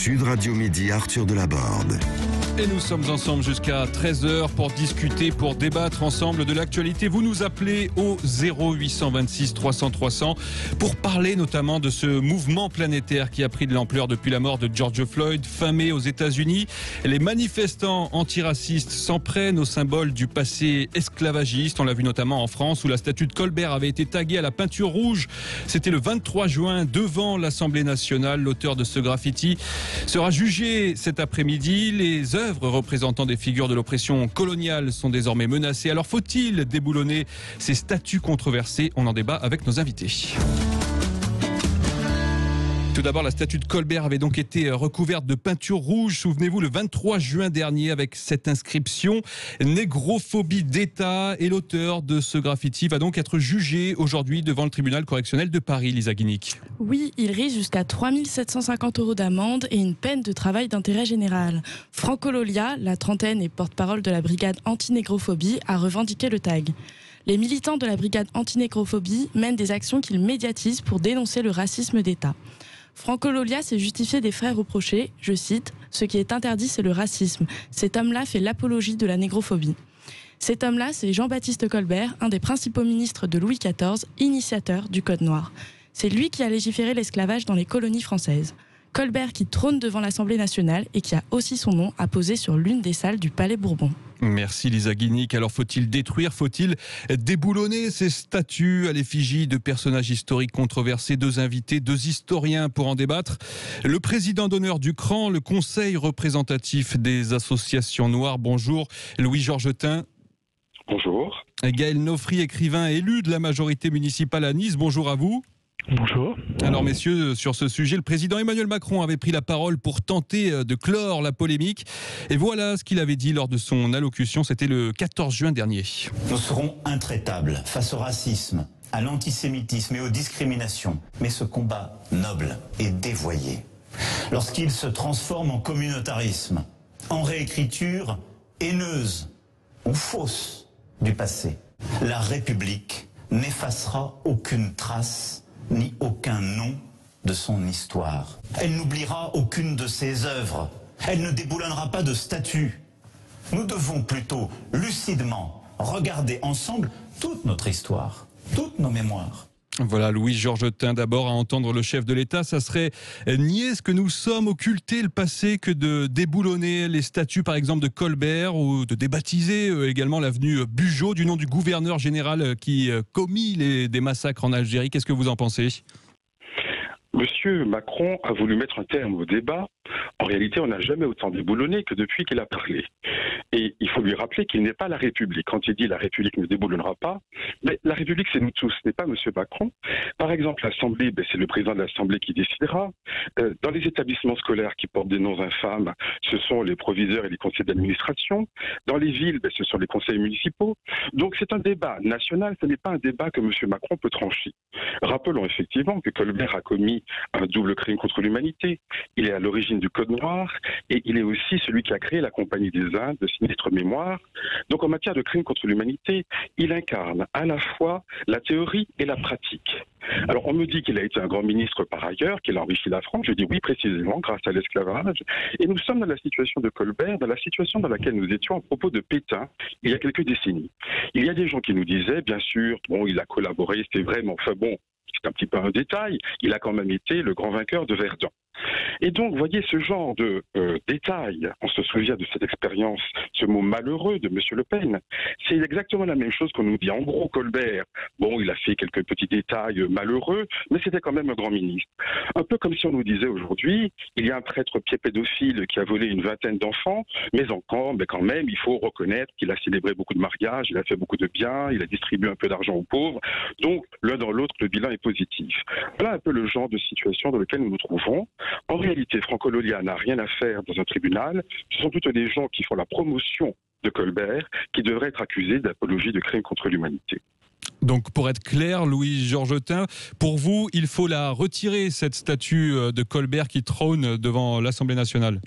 Sud Radio Midi, Arthur Delaborde. Et nous sommes ensemble jusqu'à 13h pour discuter, pour débattre ensemble de l'actualité. Vous nous appelez au 0826 300 300 pour parler notamment de ce mouvement planétaire qui a pris de l'ampleur depuis la mort de George Floyd fin mai aux États-Unis. Les manifestants antiracistes s'en prennent au symbole du passé esclavagiste. On l'a vu notamment en France où la statue de Colbert avait été taguée à la peinture rouge. C'était le 23 juin devant l'Assemblée nationale. L'auteur de ce graffiti sera jugé cet après-midi. Les œuvres représentant des figures de l'oppression coloniale sont désormais menacées. Alors faut-il déboulonner ces statues controversées? On en débat avec nos invités. Tout d'abord, la statue de Colbert avait donc été recouverte de peinture rouge, souvenez-vous, le 23 juin dernier, avec cette inscription « Négrophobie d'État ». Et l'auteur de ce graffiti va donc être jugé aujourd'hui devant le tribunal correctionnel de Paris, Lisa Guinic. Oui, il risque jusqu'à 3 750 € d'amende et une peine de travail d'intérêt général. Franco Lolia, la trentaine et porte-parole de la brigade anti-négrophobie, a revendiqué le tag. Les militants de la brigade anti-négrophobie mènent des actions qu'ils médiatisent pour dénoncer le racisme d'État. Franco Lolia s'est justifié des faits reprochés, je cite, « Ce qui est interdit, c'est le racisme. Cet homme-là fait l'apologie de la négrophobie. » Cet homme-là, c'est Jean-Baptiste Colbert, un des principaux ministres de Louis XIV, initiateur du Code noir. C'est lui qui a légiféré l'esclavage dans les colonies françaises. Colbert qui trône devant l'Assemblée nationale et qui a aussi son nom apposé sur l'une des salles du Palais Bourbon. Merci Lisa Guinic. Alors faut-il détruire, faut-il déboulonner ces statues à l'effigie de personnages historiques controversés? Deux invités, deux historiens pour en débattre. Le président d'honneur du CRAN, le Conseil représentatif des associations noires. Bonjour Louis-Georges Tin. Bonjour. Gaël Nofri, écrivain élu de la majorité municipale à Nice. Bonjour à vous. Bonjour. Alors messieurs, sur ce sujet, le président Emmanuel Macron avait pris la parole pour tenter de clore la polémique. Et voilà ce qu'il avait dit lors de son allocution, c'était le 14 juin dernier. Nous serons intraitables face au racisme, à l'antisémitisme et aux discriminations. Mais ce combat noble est dévoyé lorsqu'il se transforme en communautarisme, en réécriture haineuse ou fausse du passé. La République n'effacera aucune trace ni aucun nom de son histoire. Elle n'oubliera aucune de ses œuvres. Elle ne déboulonnera pas de statues. Nous devons plutôt lucidement regarder ensemble toute notre histoire, toutes nos mémoires. Voilà, Louis-Georges Tin, d'abord à entendre le chef de l'État, ça serait nier ce que nous sommes, occulter le passé, que de déboulonner les statues par exemple de Colbert ou de débaptiser également l'avenue Bugeaud du nom du gouverneur général qui commis des massacres en Algérie. Qu'est-ce que vous en pensez ? Monsieur Macron a voulu mettre un terme au débat. En réalité, on n'a jamais autant déboulonné que depuis qu'il a parlé. Et il faut lui rappeler qu'il n'est pas la République. Quand il dit la République ne déboulonnera pas, mais la République, c'est nous tous, ce n'est pas Monsieur Macron. Par exemple, l'Assemblée, c'est le président de l'Assemblée qui décidera. Dans les établissements scolaires qui portent des noms infâmes, ce sont les proviseurs et les conseils d'administration. Dans les villes, ce sont les conseils municipaux. Donc c'est un débat national, ce n'est pas un débat que Monsieur Macron peut trancher. Rappelons effectivement que Colbert a commis un double crime contre l'humanité. Il est à l'origine du Code noir et il est aussi celui qui a créé la Compagnie des Indes de sinistre mémoire. Donc en matière de crime contre l'humanité, il incarne à la fois la théorie et la pratique. Alors on me dit qu'il a été un grand ministre par ailleurs, qu'il a enrichi la France. Je dis oui, précisément, grâce à l'esclavage. Et nous sommes dans la situation de Colbert, dans la situation dans laquelle nous étions à propos de Pétain il y a quelques décennies. Il y a des gens qui nous disaient, bien sûr, bon, il a collaboré, c'est vrai, mais enfin bon, c'est un petit peu un détail, il a quand même été le grand vainqueur de Verdun. Et donc, vous voyez, ce genre de détail, on se souvient de cette expérience, ce mot malheureux de M. Le Pen, c'est exactement la même chose qu'on nous dit. En gros, Colbert, bon, il a fait quelques petits détails malheureux, mais c'était quand même un grand ministre. Un peu comme si on nous disait aujourd'hui, il y a un prêtre pied pédophile qui a volé une vingtaine d'enfants, mais quand même, il faut reconnaître qu'il a célébré beaucoup de mariages, il a fait beaucoup de bien, il a distribué un peu d'argent aux pauvres. Donc, l'un dans l'autre, le bilan est positif. Voilà un peu le genre de situation dans lequel nous nous trouvons. En réalité, Franco Lolia n'a rien à faire dans un tribunal. Ce sont plutôt des gens qui font la promotion de Colbert qui devraient être accusés d'apologie de crimes contre l'humanité. Donc pour être clair, Louis-Georges Tin, pour vous, il faut la retirer, cette statue de Colbert qui trône devant l'Assemblée nationale?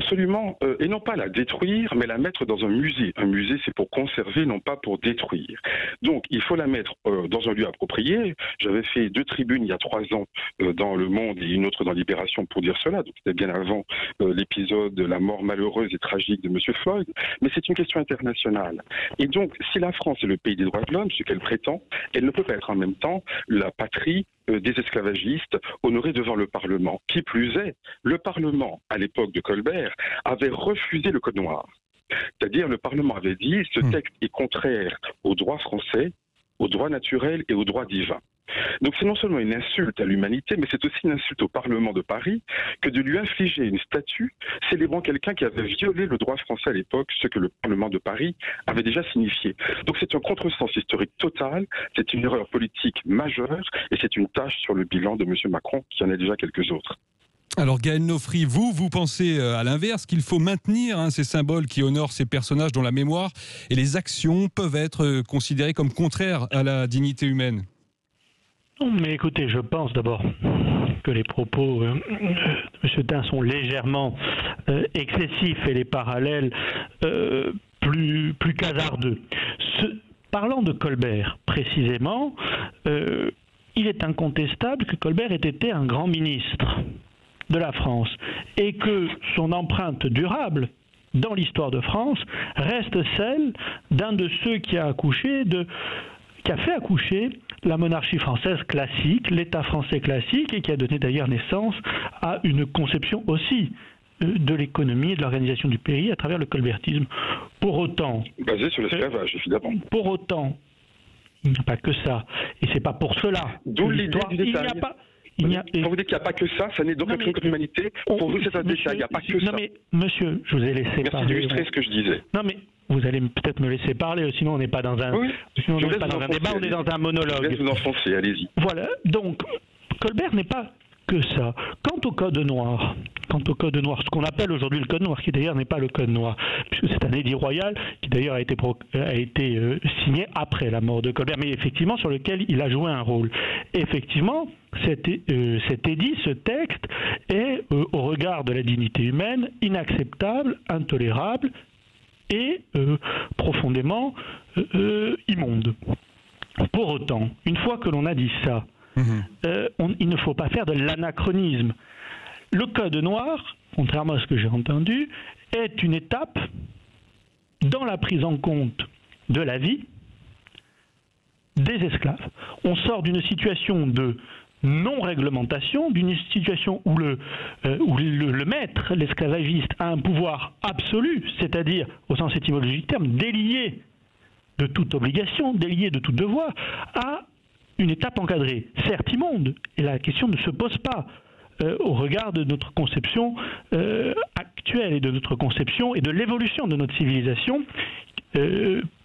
Absolument, et non pas la détruire, mais la mettre dans un musée. Un musée, c'est pour conserver, non pas pour détruire. Donc, il faut la mettre dans un lieu approprié. J'avais fait 2 tribunes il y a 3 ans dans Le Monde et une autre dans Libération pour dire cela. Donc, c'était bien avant l'épisode de la mort malheureuse et tragique de M. Floyd. Mais c'est une question internationale. Et donc, si la France est le pays des droits de l'homme, ce qu'elle prétend, elle ne peut pas être en même temps la patrie des esclavagistes honorés devant le Parlement. Qui plus est, le Parlement, à l'époque de Colbert, avait refusé le Code noir. C'est-à-dire, le Parlement avait dit ce texte est contraire au droit français, au droit naturel et au droit divin. Donc c'est non seulement une insulte à l'humanité, mais c'est aussi une insulte au Parlement de Paris que de lui infliger une statue célébrant quelqu'un qui avait violé le droit français à l'époque, ce que le Parlement de Paris avait déjà signifié. Donc c'est un contresens historique total, c'est une erreur politique majeure et c'est une tâche sur le bilan de M. Macron qui en a déjà quelques autres. Alors Gaël Nofri, vous pensez à l'inverse, qu'il faut maintenir ces symboles qui honorent ces personnages dont la mémoire et les actions peuvent être considérées comme contraires à la dignité humaine? Non, mais écoutez, je pense d'abord que les propos de M. Dain sont légèrement excessifs et les parallèles plus hasardeux. Parlant de Colbert, précisément, il est incontestable que Colbert ait été un grand ministre de la France et que son empreinte durable dans l'histoire de France reste celle d'un de ceux qui a fait accoucher la monarchie française classique, l'État français classique, et qui a donné d'ailleurs naissance à une conception aussi de l'économie et de l'organisation du pays à travers le colbertisme. Pour autant... Basé sur l'esclavage, évidemment. Pour autant, il n'y a pas que ça. Et c'est pas pour cela. D'où l'idée du détail. Quand vous dites qu'il n'y a pas que ça, ça n'est donc aucune contre l'humanité. Pour vous, c'est un détail, il n'y a pas que ça. Non mais, monsieur, je vous ai laissé parler. Merci d'illustrer ce que je disais. Non mais, vous allez peut-être me laisser parler, sinon on n'est pas dans un, sinon on n'est pas dans un débat, on est dans un monologue. Je laisse vous enfoncer, allez-y. Voilà, donc Colbert n'est pas que ça. Quant au Code noir, ce qu'on appelle aujourd'hui le Code noir, qui d'ailleurs n'est pas le Code noir, puisque c'est un édit royal qui d'ailleurs a été signé après la mort de Colbert, mais effectivement sur lequel il a joué un rôle. Effectivement, cet édit, ce texte, est, au regard de la dignité humaine, inacceptable, intolérable, et profondément immonde. Pour autant, une fois que l'on a dit ça, il ne faut pas faire de l'anachronisme. Le Code noir, contrairement à ce que j'ai entendu, est une étape dans la prise en compte de la vie des esclaves. On sort d'une situation de non-réglementation, d'une situation où le maître, l'esclavagiste, a un pouvoir absolu, c'est-à-dire, au sens étymologique du terme, délié de toute obligation, délié de tout devoir, à une étape encadrée, certes immonde, et la question ne se pose pas au regard de notre conception actuelle et de notre conception et de l'évolution de notre civilisation.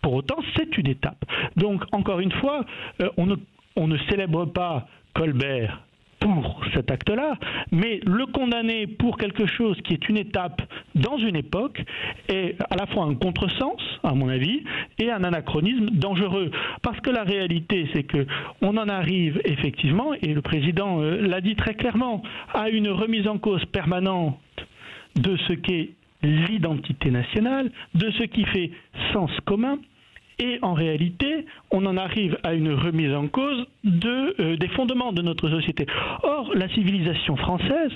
Pour autant, c'est une étape. Donc, encore une fois, on ne célèbre pas Colbert pour cet acte-là, mais le condamner pour quelque chose qui est une étape dans une époque est à la fois un contresens, à mon avis, et un anachronisme dangereux. Parce que la réalité, c'est que on en arrive effectivement, et le président l'a dit très clairement, à une remise en cause permanente de ce qu'est l'identité nationale, de ce qui fait sens commun. Et en réalité, on en arrive à une remise en cause des fondements de notre société. Or, la civilisation française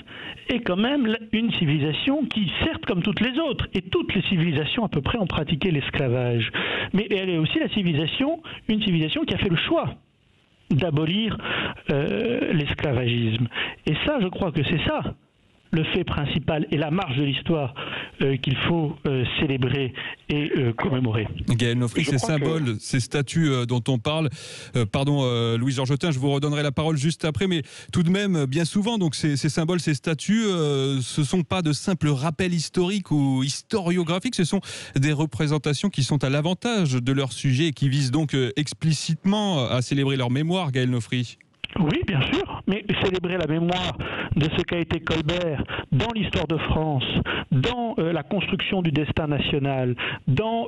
est quand même une civilisation qui, certes, comme toutes les autres, et toutes les civilisations à peu près ont pratiqué l'esclavage, mais elle est aussi une civilisation qui a fait le choix d'abolir l'esclavagisme. Et ça, je crois que c'est ça le fait principal et la marche de l'histoire qu'il faut célébrer et commémorer. Gaël Nofri, ces symboles, ces statues dont on parle, Louis-Georges Autain, je vous redonnerai la parole juste après, mais tout de même, bien souvent, donc ces symboles, ces statues, ce ne sont pas de simples rappels historiques ou historiographiques, ce sont des représentations qui sont à l'avantage de leur sujet et qui visent donc explicitement à célébrer leur mémoire, Gaël Nofri. Oui, bien sûr, mais célébrer la mémoire de ce qu'a été Colbert dans l'histoire de France, dans la construction du destin national, dans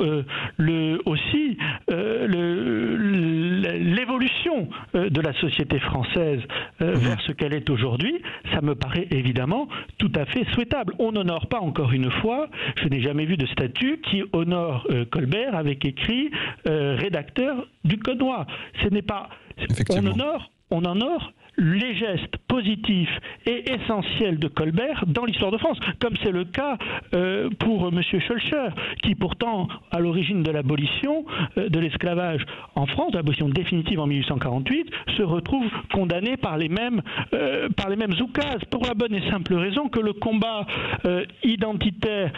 l'évolution de la société française vers ce qu'elle est aujourd'hui, ça me paraît évidemment tout à fait souhaitable. On n'honore pas, encore une fois, je n'ai jamais vu de statut qui honore Colbert avec écrit rédacteur du Code noir. Ce n'est pas... On honore les gestes positifs et essentiels de Colbert dans l'histoire de France, comme c'est le cas pour M. Schœlcher, qui pourtant, à l'origine de l'abolition de l'esclavage en France, l'abolition définitive en 1848, se retrouve condamné par les mêmes oukases, pour la bonne et simple raison que le combat identitaire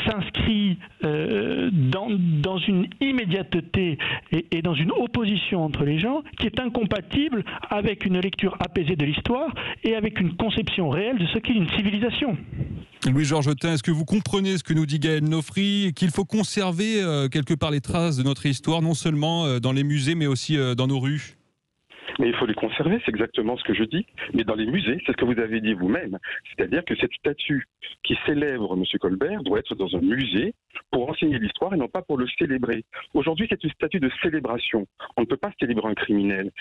s'inscrit dans une immédiateté et dans une opposition entre les gens qui est incompatible avec une lecture apaisée de l'histoire et avec une conception réelle de ce qu'est une civilisation. Louis-Georges Tin, est-ce que vous comprenez ce que nous dit Gaël Nofri, qu'il faut conserver quelque part les traces de notre histoire, non seulement dans les musées, mais aussi dans nos rues ? Mais il faut les conserver, c'est exactement ce que je dis. Mais dans les musées, c'est ce que vous avez dit vous-même. C'est-à-dire que cette statue qui célèbre M. Colbert doit être dans un musée pour enseigner l'histoire et non pas pour le célébrer. Aujourd'hui, c'est une statue de célébration. On ne peut pas célébrer un criminel.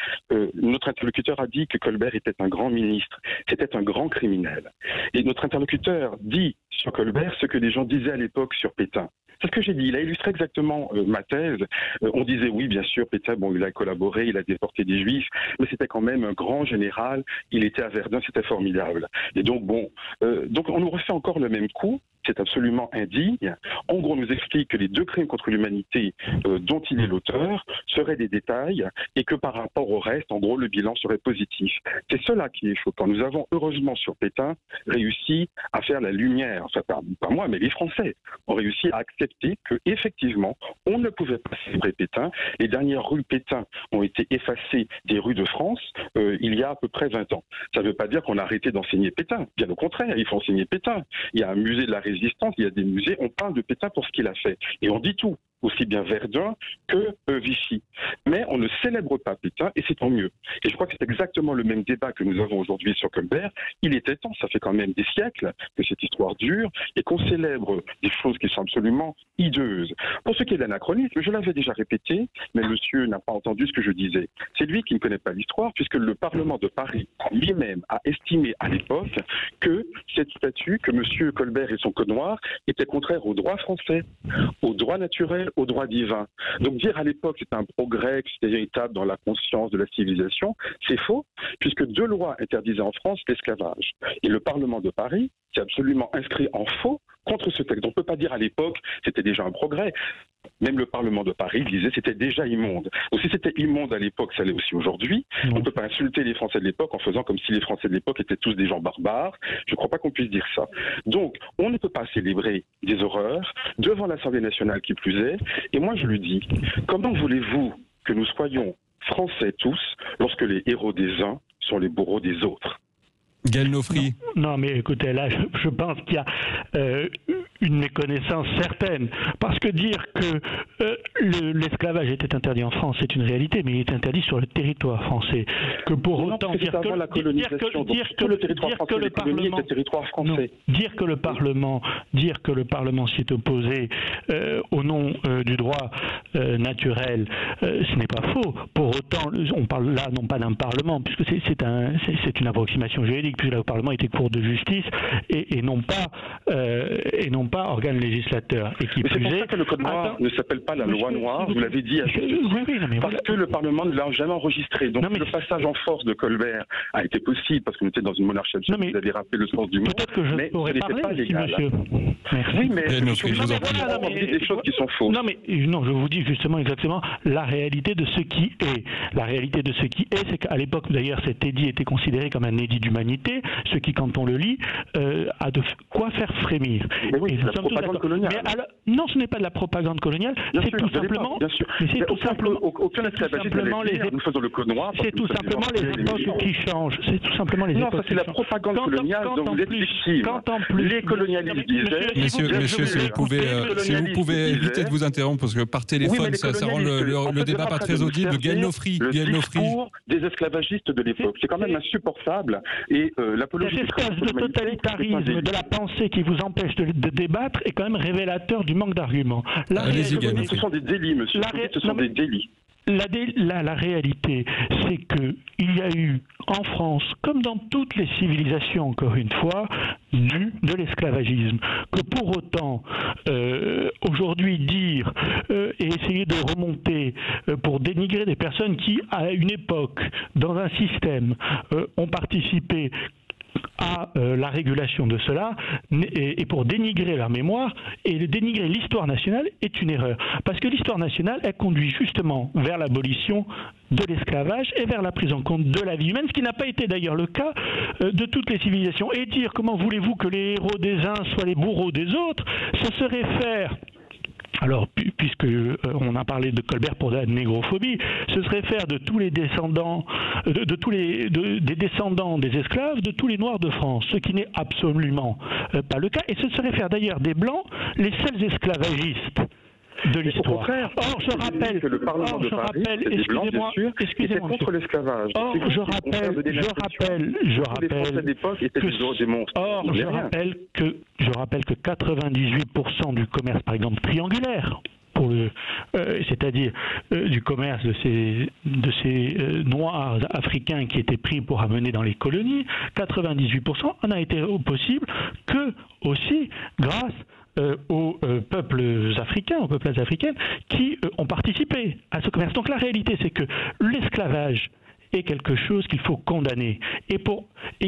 Notre interlocuteur a dit que Colbert était un grand ministre. C'était un grand criminel. Et notre interlocuteur dit sur Colbert ce que les gens disaient à l'époque sur Pétain. C'est ce que j'ai dit. Il a illustré exactement ma thèse. On disait oui, bien sûr, Pétain, bon, il a collaboré, il a déporté des Juifs, mais c'était quand même un grand général. Il était à Verdun, c'était formidable. Et donc, donc on nous refait encore le même coup. C'est absolument indigne. En gros, on nous explique que les 2 crimes contre l'humanité dont il est l'auteur seraient des détails et que par rapport au reste, en gros, le bilan serait positif. C'est cela qui est choquant. Nous avons heureusement sur Pétain réussi à faire la lumière, enfin pas moi, mais les Français ont réussi à accepter que effectivement, on ne pouvait pas célébrer Pétain. Les dernières rues Pétain ont été effacées des rues de France il y a à peu près 20 ans. Ça ne veut pas dire qu'on a arrêté d'enseigner Pétain. Bien au contraire, il faut enseigner Pétain. Il y a un musée de la Résistance, il y a des musées, on parle de Pétain pour ce qu'il a fait. Et on dit tout, aussi bien Verdun que Vichy. Mais on ne célèbre pas Pétain et c'est tant mieux. Et je crois que c'est exactement le même débat que nous avons aujourd'hui sur Colbert. Il était temps, ça fait quand même des siècles que cette histoire dure et qu'on célèbre des choses qui sont absolument hideuses. Pour ce qui est de l'anachronisme, je l'avais déjà répété, mais monsieur n'a pas entendu ce que je disais. C'est lui qui ne connaît pas l'histoire puisque le Parlement de Paris lui-même a estimé à l'époque que cette statue, que monsieur Colbert et son code noir étaient contraires au droit français, au droit naturel, au droit divin. Donc dire à l'époque que c'est un progrès, que c'était une étape dans la conscience de la civilisation, c'est faux, puisque 2 lois interdisaient en France l'esclavage. Et le Parlement de Paris s'est absolument inscrit en faux contre ce texte. On ne peut pas dire à l'époque c'était déjà un progrès. Même le Parlement de Paris disait que c'était déjà immonde. Donc si c'était immonde à l'époque, ça l'est aussi aujourd'hui. On ne peut pas insulter les Français de l'époque en faisant comme si les Français de l'époque étaient tous des gens barbares. Je ne crois pas qu'on puisse dire ça. Donc, on ne peut pas célébrer des horreurs devant l'Assemblée nationale qui plus est. Et moi, je lui dis, comment voulez-vous que nous soyons Français tous lorsque les héros des uns sont les bourreaux des autres ? Gaël Nofri. Non, mais écoutez, là, je pense qu'il y a une méconnaissance certaine. Parce que dire que l'esclavage était interdit en France, c'est une réalité, mais il est interdit sur le territoire français. Que pour autant dire que la colonisation, dire que le territoire français, l'économie était territoire français. Dire que le Parlement s'y est opposé au nom du droit naturel, ce n'est pas faux. Pour autant, on parle là non pas d'un Parlement, puisque c'est une approximation juridique, puisque le Parlement était cour de justice et non pas organe législateur. Et qui mais c'est pour ça que le Code noir ne s'appelle pas la loi noire, vous l'avez dit à juste titre, parce que le Parlement ne l'a jamais enregistré. Donc le passage en force de Colbert a été possible parce qu'on était dans une monarchie absolue, vous avez rappelé le sens du mot, peut-être que je pourrais parler aussi, monsieur. Merci. Oui, mais vous dites des choses qui sont fausses. Non, je vous dis justement exactement la réalité de ce qui est. La réalité de ce qui est, c'est qu'à l'époque, d'ailleurs, cet édit était considéré comme un édit d'humanité, ce qui, quand on le lit, a de quoi faire frémir. Mais oui, c'est la propagande coloniale. Non, ce n'est pas de la propagande coloniale, c'est tout simplement... C'est tout simplement... Aucun esclavagiste n'allait dire, nous faisons le code noir... C'est tout simplement les époques qui changent. C'est tout simplement les époques qui changent. Non, ça c'est la propagande coloniale dont vous êtes victime. Les colonialistes disaient... Messieurs, si vous pouvez éviter de vous interrompre, parce que par téléphone, ça rend le débat pas très audible. Gaël Nofri. Le discours des esclavagistes de l'époque, c'est quand même insupportable. Et l'apologie... Cette espèce de totalitarisme de la pensée qui vous empêche de débattre débattre est quand même révélateur du manque d'arguments. Ce sont des délits, monsieur. Ce sont des délits. La réalité, c'est qu'il y a eu en France, comme dans toutes les civilisations, encore une fois, de l'esclavagisme. Que pour autant, aujourd'hui, dire et essayer de remonter pour dénigrer des personnes qui, à une époque, dans un système, ont participé à la régulation de cela, et pour dénigrer leur mémoire et dénigrer l'histoire nationale est une erreur. Parce que l'histoire nationale, elle conduit justement vers l'abolition de l'esclavage et vers la prise en compte de la vie humaine, ce qui n'a pas été d'ailleurs le cas de toutes les civilisations. Et dire comment voulez-vous que les héros des uns soient les bourreaux des autres, ça serait faire... Alors, puisque on a parlé de Colbert pour la négrophobie, ce serait faire de tous les descendants, des descendants des esclaves, de tous les Noirs de France, ce qui n'est absolument pas le cas. Et ce serait faire d'ailleurs des Blancs les seuls esclavagistes de l'histoire. Or, je rappelle que le Parlement de Paris, excusez-moi, contre l'esclavage. Or, je rappelle que je rappelle que 98% du commerce, par exemple, triangulaire, c'est-à-dire du commerce de ces Noirs africains qui étaient pris pour amener dans les colonies, 98% en a été possible que aussi grâce aux peuples africains, aux peuples africaines qui ont participé à ce commerce. Donc la réalité, c'est que l'esclavage est quelque chose qu'il faut condamner et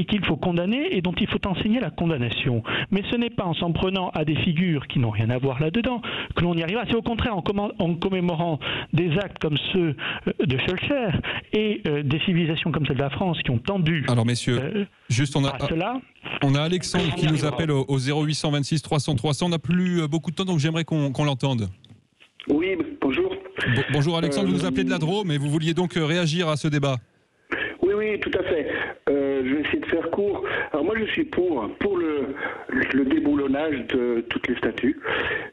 qu'il faut condamner et dont il faut enseigner la condamnation. Mais ce n'est pas en s'en prenant à des figures qui n'ont rien à voir là-dedans que l'on y arrivera. C'est au contraire en commémorant des actes comme ceux de Schœlcher et des civilisations comme celle de la France qui ont tendu. Alors messieurs, juste on a Alexandre qui nous appelle au 0826 300 300. On n'a plus beaucoup de temps, donc j'aimerais qu'on l'entende. Oui, bonjour. Bonjour Alexandre, vous nous appelez de la Drôme et vous vouliez donc réagir à ce débat. Oui, tout à fait. Je vais essayer de faire court. Alors moi, je suis pour le déboulonnage de toutes les statues.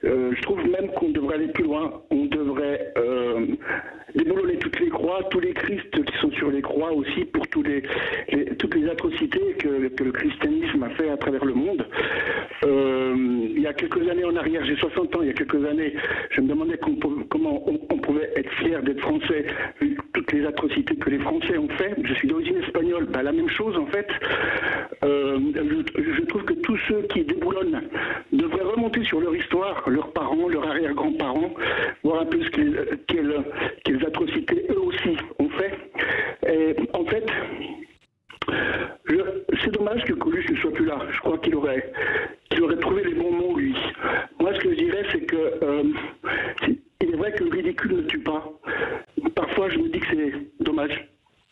Je trouve même qu'on devrait aller plus loin. On devrait déboulonner toutes les croix, tous les Christ qui sont sur les croix aussi, pour toutes les atrocités que le christianisme a fait à travers le monde. Il y a quelques années en arrière, j'ai 60 ans, il y a quelques années, je me demandais comment on pouvait être fier d'être français, vu toutes les atrocités que les Français ont fait. Je suis d'origine espagnole, la même chose en fait. Je trouve que tous ceux qui déboulonnent devraient remonter sur leur histoire, leurs parents, leurs arrière-grands-parents, voir un peu quelles atrocités eux aussi ont fait. Et en fait, c'est dommage que Coluche ne soit plus là. Je crois qu'il aurait trouvé les bons mots, lui. Moi, ce que je dirais, c'est que il est vrai que le ridicule ne tue pas. Parfois, je me dis que c'est dommage.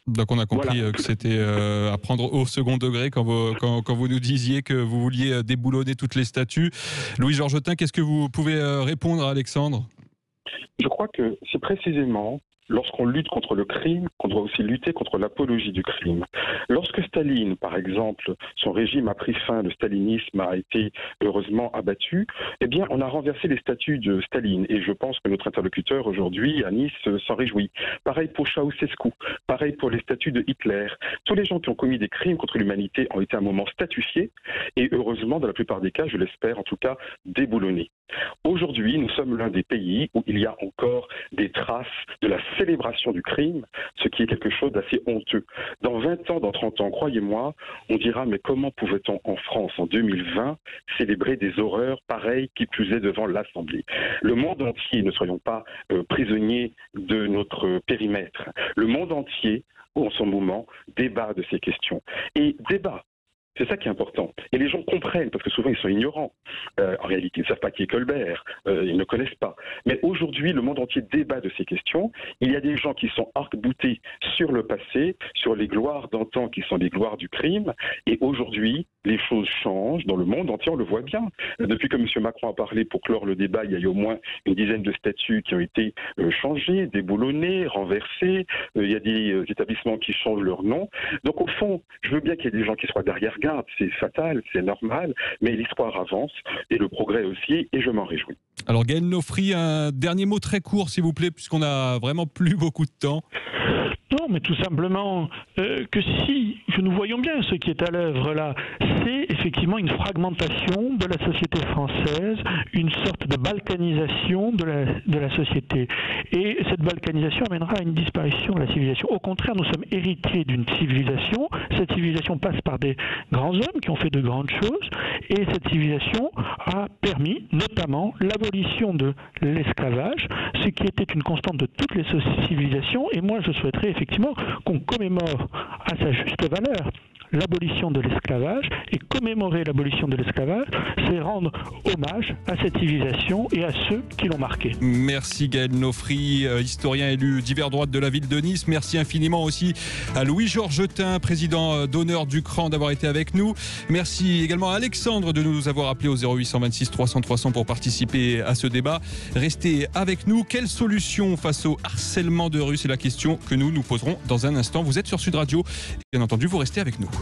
Donc on a compris que c'était à prendre au second degré quand vous nous disiez que vous vouliez déboulonner toutes les statues. Louis Georgetin, qu'est-ce que vous pouvez répondre à Alexandre ? Je crois que c'est précisément lorsqu'on lutte contre le crime qu'on doit aussi lutter contre l'apologie du crime. Lorsque Staline, par exemple, son régime a pris fin, le stalinisme a été heureusement abattu, eh bien, on a renversé les statues de Staline. Et je pense que notre interlocuteur aujourd'hui à Nice s'en réjouit. Pareil pour Ceausescu, pareil pour les statues de Hitler. Tous les gens qui ont commis des crimes contre l'humanité ont été à un moment statufiés et heureusement, dans la plupart des cas, je l'espère en tout cas, déboulonnés. Aujourd'hui, nous sommes l'un des pays où il y a encore des traces de la célébration du crime, ce qui est quelque chose d'assez honteux. Dans 20 ans, dans 30 ans, croyez-moi, on dira mais comment pouvait-on en France en 2020 célébrer des horreurs pareilles qui plus est devant l'Assemblée. Le monde entier, ne soyons pas prisonniers de notre périmètre, le monde entier, en ce moment, débat de ces questions. Et débat. C'est ça qui est important. Et les gens comprennent, parce que souvent ils sont ignorants. En réalité, ils ne savent pas qui est Colbert, ils ne connaissent pas. Mais aujourd'hui, le monde entier débat de ces questions. Il y a des gens qui sont arc-boutés sur le passé, sur les gloires d'antan qui sont les gloires du crime. Et aujourd'hui, les choses changent dans le monde entier, on le voit bien. Depuis que M. Macron a parlé pour clore le débat, il y a eu au moins une dizaine de statues qui ont été changées, déboulonnées, renversées. Il y a des établissements qui changent leur nom. Donc au fond, je veux bien qu'il y ait des gens qui soient derrière garde, c'est fatal, c'est normal, mais l'histoire avance et le progrès aussi, et je m'en réjouis. Alors Gaël Nofri, un dernier mot très court s'il vous plaît, puisqu'on a vraiment plus beaucoup de temps. Non, Non, mais tout simplement que si nous voyons bien ce qui est à l'œuvre là, c'est effectivement une fragmentation de la société française, une sorte de balkanisation de la société. Et cette balkanisation amènera à une disparition de la civilisation. Au contraire, nous sommes héritiers d'une civilisation. Cette civilisation passe par des grands hommes qui ont fait de grandes choses. Et cette civilisation a permis notamment l'abolition de l'esclavage, ce qui était une constante de toutes les civilisations. Et moi, je souhaiterais effectivement qu'on commémore à sa juste valeur l'abolition de l'esclavage, et commémorer l'abolition de l'esclavage, c'est rendre hommage à cette civilisation et à ceux qui l'ont marquée. Merci Gaël Nofri, historien élu divers droite de la ville de Nice. Merci infiniment aussi à Louis-Georges Jetin, président d'honneur du CRAN, d'avoir été avec nous. Merci également à Alexandre de nous avoir appelé au 0826 300 300 pour participer à ce débat. Restez avec nous. Quelle solution face au harcèlement de rue? C'est la question que nous poserons dans un instant. Vous êtes sur Sud Radio. Bien entendu, vous restez avec nous.